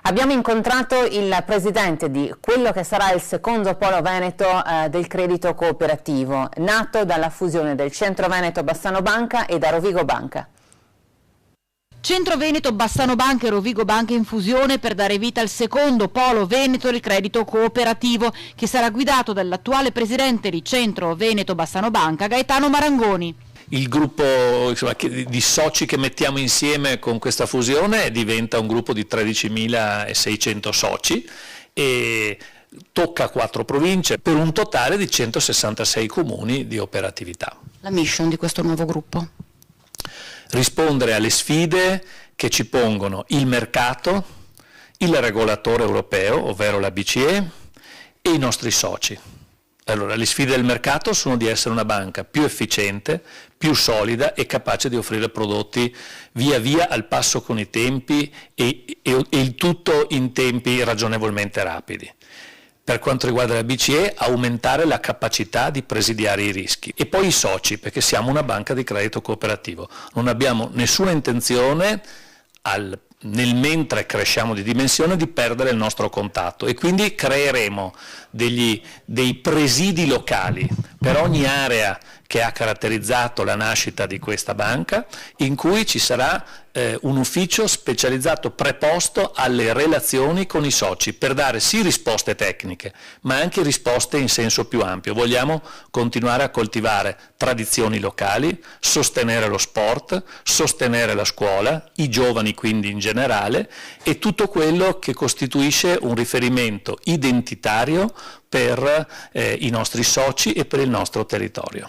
Abbiamo incontrato il presidente di quello che sarà il secondo polo veneto del credito cooperativo, nato dalla fusione del Centro Veneto Bassano Banca e da Rovigo Banca. Centro Veneto Bassano Banca e Rovigo Banca in fusione per dare vita al secondo polo veneto del credito cooperativo, che sarà guidato dall'attuale presidente di Centro Veneto Bassano Banca, Gaetano Marangoni. Il gruppo di soci che mettiamo insieme con questa fusione diventa un gruppo di 13.600 soci e tocca 4 province per un totale di 166 comuni di operatività. La mission di questo nuovo gruppo? Rispondere alle sfide che ci pongono il mercato, il regolatore europeo, ovvero la BCE, e i nostri soci. Allora, le sfide del mercato sono di essere una banca più efficiente, più solida e capace di offrire prodotti via via al passo con i tempi e il tutto in tempi ragionevolmente rapidi. Per quanto riguarda la BCE, aumentare la capacità di presidiare i rischi. E poi i soci, perché siamo una banca di credito cooperativo. Non abbiamo nessuna intenzione nel mentre cresciamo di dimensione di perdere il nostro contatto e quindi creeremo dei presidi locali per ogni area che ha caratterizzato la nascita di questa banca, in cui ci sarà un ufficio specializzato preposto alle relazioni con i soci per dare sì risposte tecniche ma anche risposte in senso più ampio. Vogliamo continuare a coltivare tradizioni locali, sostenere lo sport, sostenere la scuola, i giovani quindi in generale e tutto quello che costituisce un riferimento identitario per i nostri soci e per il nostro territorio.